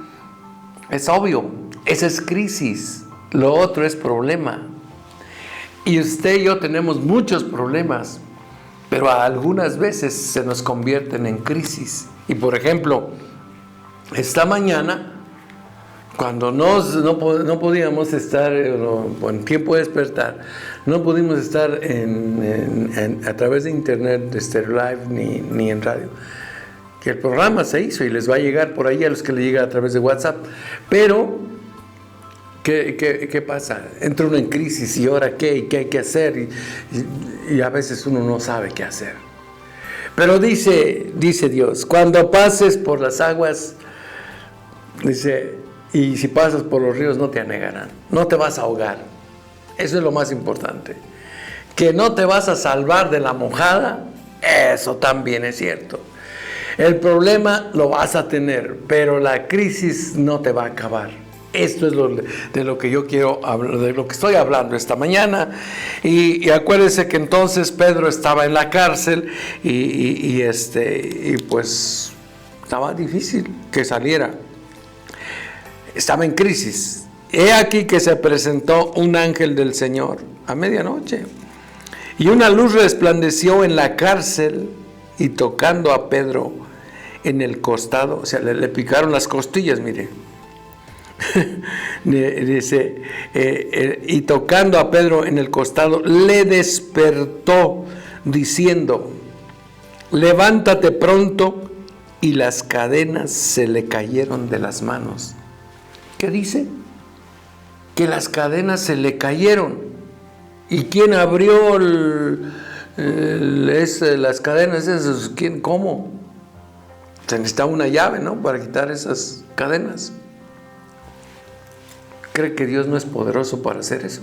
Es obvio, esa es crisis, lo otro es problema. Y usted y yo tenemos muchos problemas, pero algunas veces se nos convierten en crisis. Y por ejemplo, esta mañana, cuando no podíamos estar en tiempo de despertar, no pudimos estar a través de internet, de Stereo Live, ni en radio, que el programa se hizo y les va a llegar por ahí a los que le llega a través de WhatsApp. Pero, ¿qué pasa? Entra uno en crisis y ahora ¿qué hay que hacer? Y a veces uno no sabe qué hacer. Pero dice Dios, cuando pases por las aguas, dice, Y si pasas por los ríos no te anegarán, no te vas a ahogar. Eso es lo más importante. Que no te vas a salvar de la mojada, eso también es cierto. El problema lo vas a tener, pero la crisis no te va a acabar. Esto es de lo que yo quiero hablar, de lo que estoy hablando esta mañana. Y acuérdense que entonces Pedro estaba en la cárcel y pues estaba difícil que saliera. Estaba en crisis. He aquí que se presentó un ángel del Señor a medianoche, y una luz resplandeció en la cárcel, y tocando a Pedro en el costado, o sea, le picaron las costillas, mire. Dice, y tocando a Pedro en el costado, le despertó, diciendo: levántate pronto, y las cadenas se le cayeron de las manos. ¿Qué dice? Que las cadenas se le cayeron. ¿Y quién abrió las cadenas esas? ¿Quién? ¿Cómo? Se necesita una llave, ¿no?, para quitar esas cadenas. ¿Cree que Dios no es poderoso para hacer eso?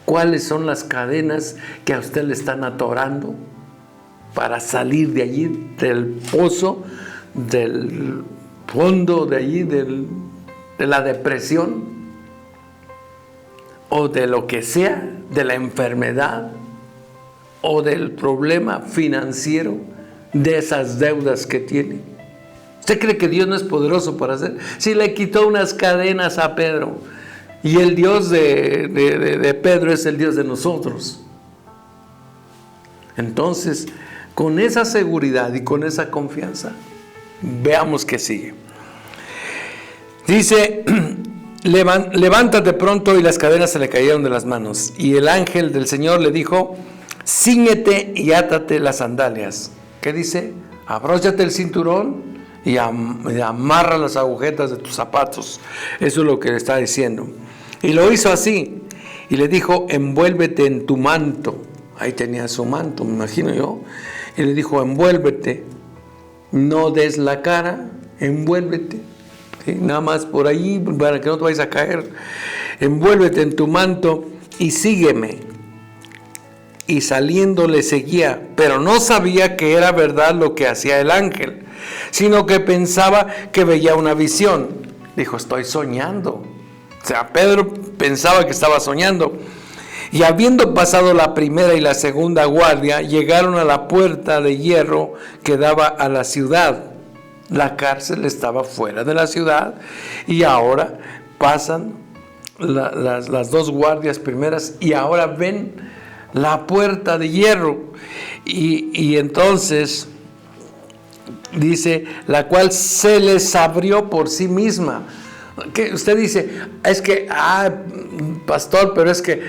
¿Cuáles son las cadenas que a usted le están atorando para salir de allí, del pozo, del fondo de allí, de la depresión, o de lo que sea, de la enfermedad, o del problema financiero, de esas deudas que tiene? ¿Usted cree que Dios no es poderoso para hacer? Si le quitó unas cadenas a Pedro, y el Dios de Pedro es el Dios de nosotros. Entonces, con esa seguridad y con esa confianza, veamos qué sigue. Dice: levántate pronto, y las cadenas se le cayeron de las manos. Y el ángel del Señor le dijo: cíñete y átate las sandalias. ¿Qué dice? Abróchate el cinturón y amarra las agujetas de tus zapatos. Eso es lo que le está diciendo. Y lo hizo así. Y le dijo: envuélvete en tu manto. Ahí tenía su manto, me imagino yo. Y le dijo: envuélvete. No des la cara, envuélvete. ¿Sí? Nada más por ahí, para que no te vayas a caer. Envuélvete en tu manto y sígueme. Y saliendo le seguía, pero no sabía que era verdad lo que hacía el ángel, sino que pensaba que veía una visión. Dijo: estoy soñando. O sea, Pedro pensaba que estaba soñando. Y habiendo pasado la primera y la segunda guardia, llegaron a la puerta de hierro que daba a la ciudad. La cárcel estaba fuera de la ciudad, y ahora pasan las dos guardias primeras, y ahora ven la puerta de hierro. Y entonces dice: la cual se les abrió por sí misma. Que usted dice: es que, pastor, pero es que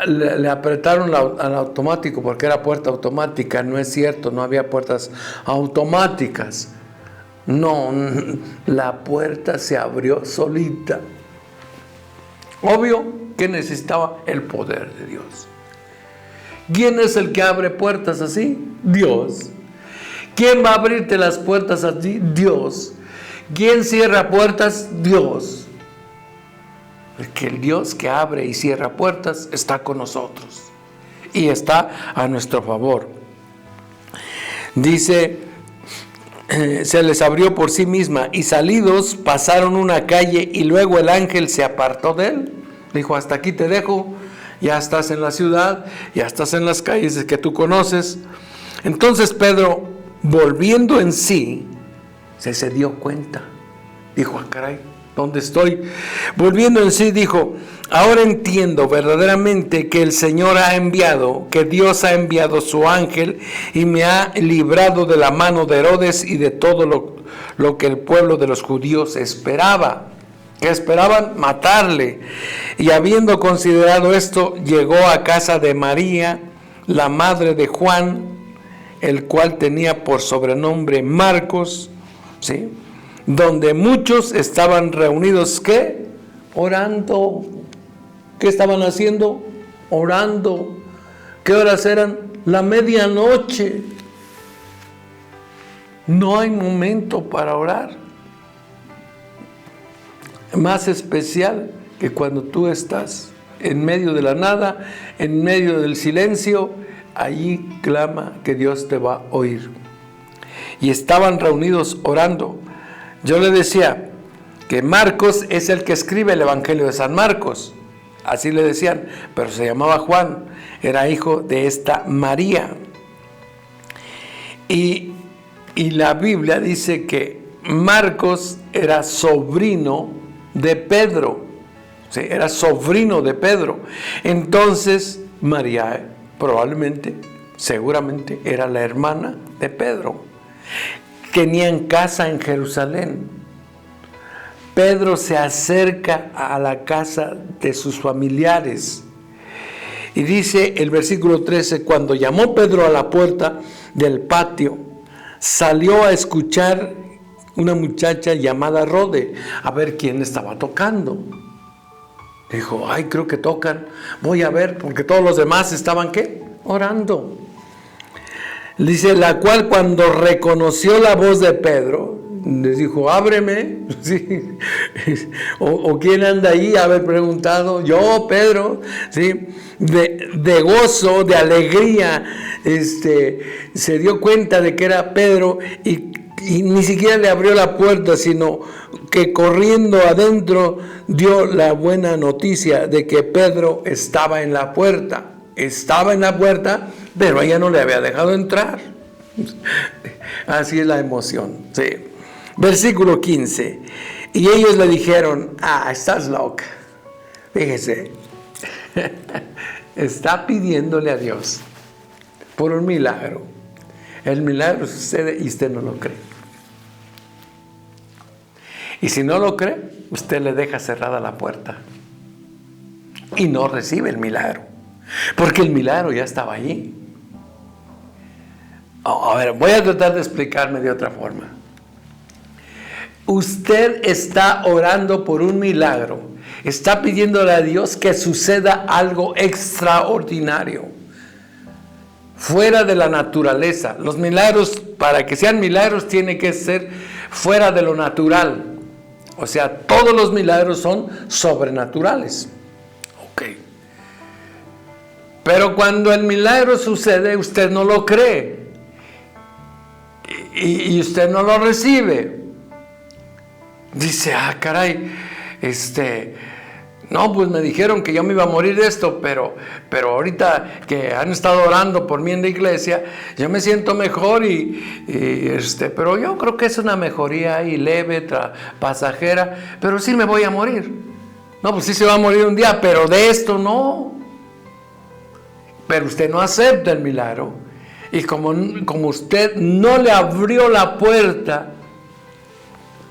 le apretaron al automático porque era puerta automática. No es cierto, no había puertas automáticas. No, la puerta se abrió solita. Obvio que necesitaba el poder de Dios. ¿Quién es el que abre puertas así? Dios. ¿Quién va a abrirte las puertas así? Dios. ¿Quién cierra puertas? Dios. Porque el Dios que abre y cierra puertas está con nosotros y está a nuestro favor. Dice: se les abrió por sí misma, y salidos pasaron una calle, y luego el ángel se apartó de él. Dijo: hasta aquí te dejo, ya estás en la ciudad, ya estás en las calles que tú conoces. Entonces Pedro, volviendo en sí, se dio cuenta. Dijo: caray, ¿dónde estoy? Volviendo en sí, dijo: ahora entiendo verdaderamente que el Señor ha enviado, que Dios ha enviado su ángel y me ha librado de la mano de Herodes y de todo lo que el pueblo de los judíos esperaba. ¿Qué esperaban? Matarle. Y habiendo considerado esto, llegó a casa de María, la madre de Juan, el cual tenía por sobrenombre Marcos, ¿sí?, donde muchos estaban reunidos. ¿Qué? Orando. ¿Qué estaban haciendo? Orando. ¿Qué horas eran? La medianoche. No hay momento para orar. más especial que cuando tú estás en medio de la nada, en medio del silencio, allí clama que Dios te va a oír. Y estaban reunidos orando. Yo le decía que Marcos es el que escribe el Evangelio de San Marcos, así le decían, pero se llamaba Juan, era hijo de esta María. Y la Biblia dice que Marcos era sobrino de Pedro, ¿sí? Era sobrino de Pedro. Entonces María probablemente, seguramente era la hermana de Pedro. Tenían casa en Jerusalén. Pedro se acerca a la casa de sus familiares. Y dice el versículo 13, cuando llamó Pedro a la puerta del patio, salió a escuchar una muchacha llamada Rode, a ver quién estaba tocando. Dijo, ay, creo que tocan, voy a ver, porque todos los demás estaban, ¿qué? Orando. Dice, la cual cuando reconoció la voz de Pedro, les dijo, ábreme. ¿Sí? O quién anda ahí, haber preguntado, yo, Pedro, ¿sí? De gozo, de alegría, se dio cuenta de que era Pedro y ni siquiera le abrió la puerta, sino que corriendo adentro dio la buena noticia de que Pedro estaba en la puerta. Estaba en la puerta, pero ella no le había dejado entrar. Así es la emoción, sí. Versículo 15. Y ellos le dijeron, estás loca. Fíjese, está pidiéndole a Dios por un milagro. El milagro sucede y usted no lo cree. Y si no lo cree, usted le deja cerrada la puerta y no recibe el milagro, porque el milagro ya estaba allí. A ver, voy a tratar de explicarme de otra forma. Usted está orando por un milagro, está pidiéndole a Dios que suceda algo extraordinario, fuera de la naturaleza. Los milagros, para que sean milagros, tiene que ser fuera de lo natural. O sea, todos los milagros son sobrenaturales. Ok. Pero cuando el milagro sucede, usted no lo cree. Y usted no lo recibe. Dice, caray, no, pues me dijeron que yo me iba a morir de esto, pero ahorita que han estado orando por mí en la iglesia, yo me siento mejor pero yo creo que es una mejoría ahí leve, pasajera, pero sí me voy a morir. No, pues sí se va a morir un día, pero de esto no. Pero usted no acepta el milagro. Y como usted no le abrió la puerta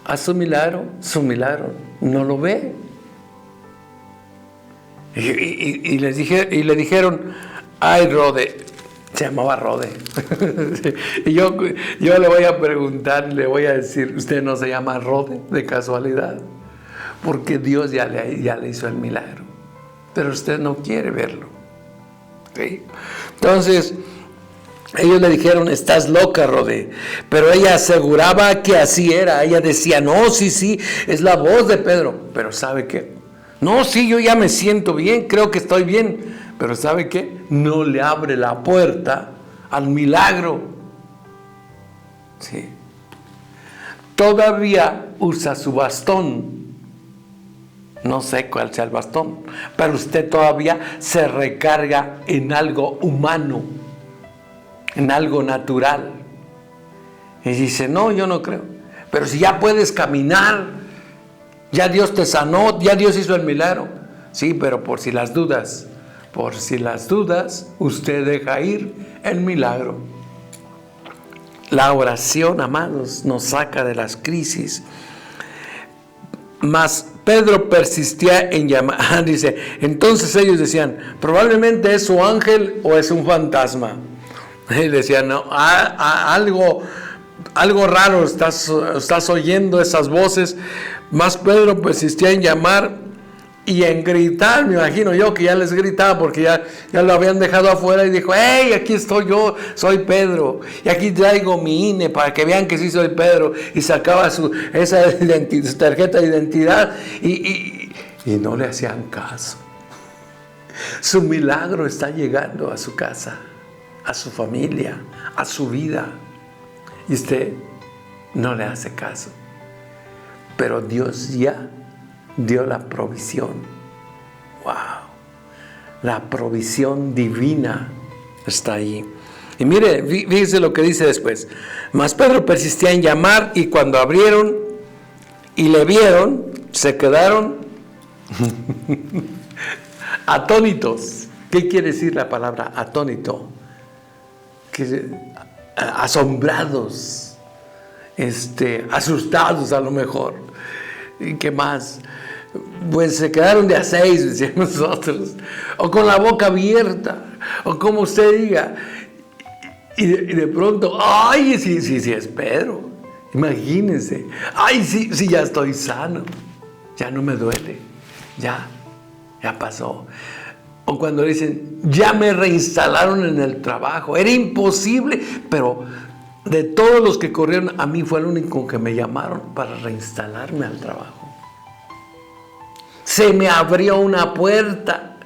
a su milagro no lo ve. Y le dijeron, ay, Rode, se llamaba Rode. Y yo le voy a preguntar, le voy a decir, ¿usted no se llama Rode de casualidad? Porque Dios ya le hizo el milagro, pero usted no quiere verlo. ¿Sí? Entonces, ellos le dijeron, estás loca, Rode. Pero ella aseguraba que así era. Ella decía, no, sí, es la voz de Pedro. Pero ¿sabe qué? No, sí, yo ya me siento bien, creo que estoy bien. Pero ¿sabe qué? No le abre la puerta al milagro. Sí. Todavía usa su bastón. No sé cuál sea el bastón, pero usted todavía se recarga en algo humano, en algo natural. Y dice, no, yo no creo. Pero si ya puedes caminar, ya Dios te sanó, ya Dios hizo el milagro. Sí, pero por si las dudas, usted deja ir el milagro. La oración, amados, nos saca de las crisis. Mas Pedro persistía en llamar, dice, entonces ellos decían, probablemente es su ángel o es un fantasma. Y decían, no, algo raro, estás oyendo esas voces. Mas Pedro persistía en llamar Y en gritar, me imagino yo que ya les gritaba porque ya lo habían dejado afuera y dijo, ¡hey, aquí estoy yo, soy Pedro! Y aquí traigo mi INE para que vean que sí soy Pedro. Y sacaba su tarjeta de identidad y no le hacían caso. Su milagro está llegando a su casa, a su familia, a su vida. Y usted no le hace caso. Pero Dios ya dio la provisión. ¡Wow! La provisión divina está ahí. Y mire, fíjese lo que dice después. Mas Pedro persistía en llamar, y cuando abrieron y le vieron, se quedaron atónitos. ¿Qué quiere decir la palabra atónito? Asombrados, asustados a lo mejor. ¿Y qué más? Pues se quedaron de a 6, decíamos nosotros, o con la boca abierta, o como usted diga. Y de pronto, ¡ay, sí es Pedro! Imagínense, ¡ay, sí, ya estoy sano! Ya no me duele, ya pasó. O cuando dicen, ya me reinstalaron en el trabajo. Era imposible, pero de todos los que corrieron, a mí fue el único que me llamaron para reinstalarme al trabajo. Se me abrió una puerta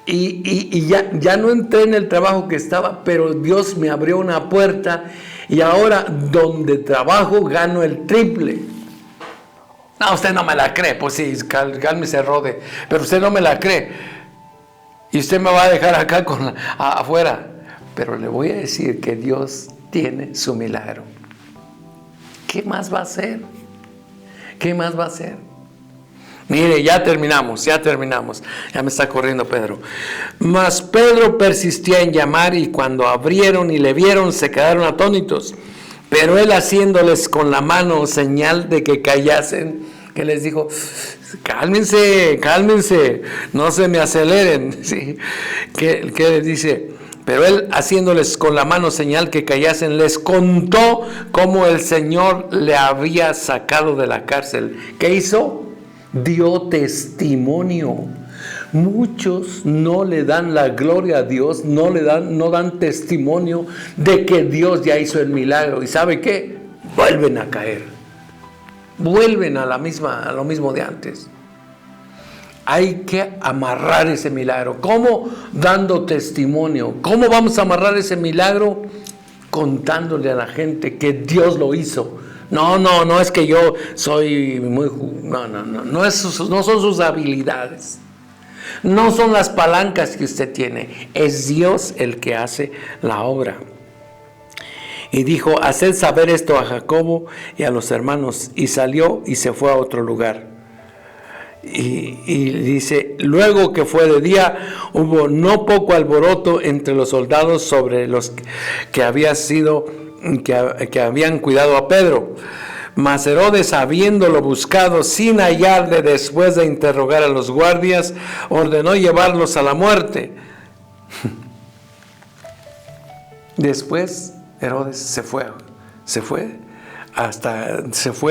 y ya no entré en el trabajo que estaba, pero Dios me abrió una puerta y ahora donde trabajo gano el triple. No, usted no me la cree, pues sí, cálmese, Rode, pero usted no me la cree y usted me va a dejar acá afuera. Pero le voy a decir que Dios tiene su milagro. ¿Qué más va a hacer? ¿Qué más va a hacer? Mire, ya terminamos. Ya me está corriendo Pedro. Mas Pedro persistía en llamar, y cuando abrieron y le vieron, se quedaron atónitos. Pero él, haciéndoles con la mano señal de que callasen, que les dijo, cálmense, no se me aceleren. ¿Sí? ¿Qué les dice? Pero él, haciéndoles con la mano señal que callasen, les contó cómo el Señor le había sacado de la cárcel. ¿Qué hizo? Dio testimonio. Muchos no le dan la gloria a Dios, no dan testimonio de que Dios ya hizo el milagro. ¿Y sabe qué? Vuelven a caer. Vuelven a lo mismo de antes. Hay que amarrar ese milagro. ¿Cómo? Dando testimonio. ¿Cómo vamos a amarrar ese milagro? Contándole a la gente que Dios lo hizo. No es que yo soy muy... No son sus habilidades. No son las palancas que usted tiene. Es Dios el que hace la obra. Y dijo, haced saber esto a Jacobo y a los hermanos. Y salió y se fue a otro lugar. Y dice, luego que fue de día, hubo no poco alboroto entre los soldados sobre los que habían cuidado a Pedro. Mas Herodes, habiéndolo buscado sin hallarle, después de interrogar a los guardias, ordenó llevarlos a la muerte. Después Herodes se fue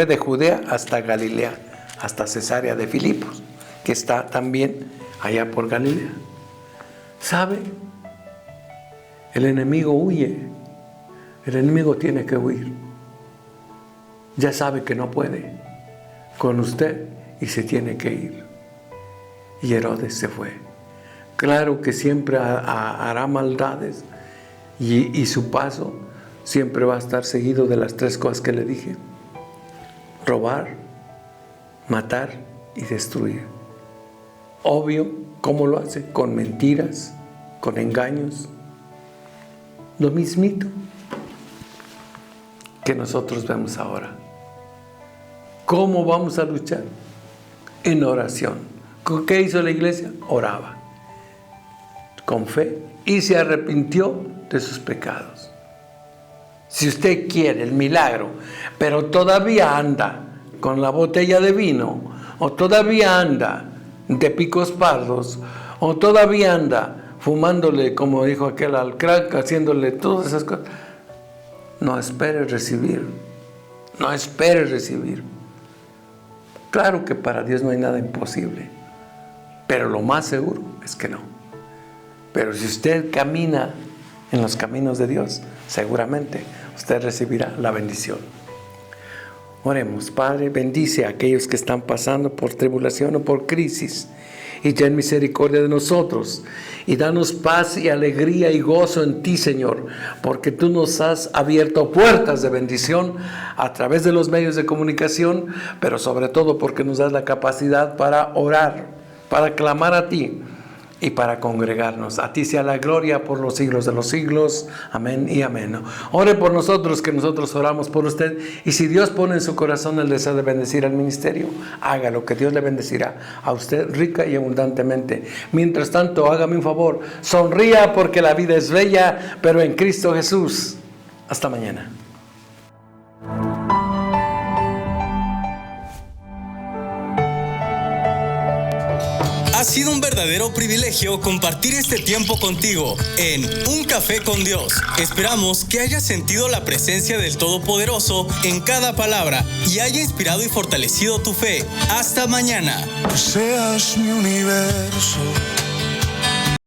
de Judea hasta Galilea, hasta Cesarea de Filipos, que está también allá por Galilea. ¿Sabe? El enemigo huye. El enemigo tiene que huir. Ya sabe que no puede con usted y se tiene que ir. Y Herodes se fue. Claro que siempre hará maldades y su paso siempre va a estar seguido de las 3 cosas que le dije: robar, matar y destruir. Obvio, ¿cómo lo hace? Con mentiras, con engaños. Lo mismito que nosotros vemos ahora. ¿Cómo vamos a luchar? En oración. ¿Qué hizo la iglesia? Oraba con fe y se arrepintió de sus pecados. Si usted quiere el milagro, pero todavía anda con la botella de vino, o todavía anda de picos pardos, o todavía anda fumándole, como dijo aquel, al crack, haciéndole todas esas cosas, no espere recibir. No espere recibir. Claro que para Dios no hay nada imposible, pero lo más seguro es que no. Pero si usted camina en los caminos de Dios, seguramente usted recibirá la bendición. Oremos. Padre, bendice a aquellos que están pasando por tribulación o por crisis, y ten misericordia de nosotros, y danos paz y alegría y gozo en ti, Señor, porque tú nos has abierto puertas de bendición a través de los medios de comunicación, pero sobre todo porque nos das la capacidad para orar, para clamar a ti y para congregarnos. A ti sea la gloria por los siglos de los siglos. Amén y amén. Ore por nosotros, que nosotros oramos por usted. Y si Dios pone en su corazón el deseo de bendecir al ministerio, hágalo, que Dios le bendecirá a usted rica y abundantemente. Mientras tanto, hágame un favor, sonría, porque la vida es bella, pero en Cristo Jesús. Hasta mañana.
Ha sido un verdadero privilegio compartir este tiempo contigo en Un Café con Dios. Esperamos que hayas sentido la presencia del Todopoderoso en cada palabra y haya inspirado y fortalecido tu fe. Hasta mañana.
Que seas mi universo.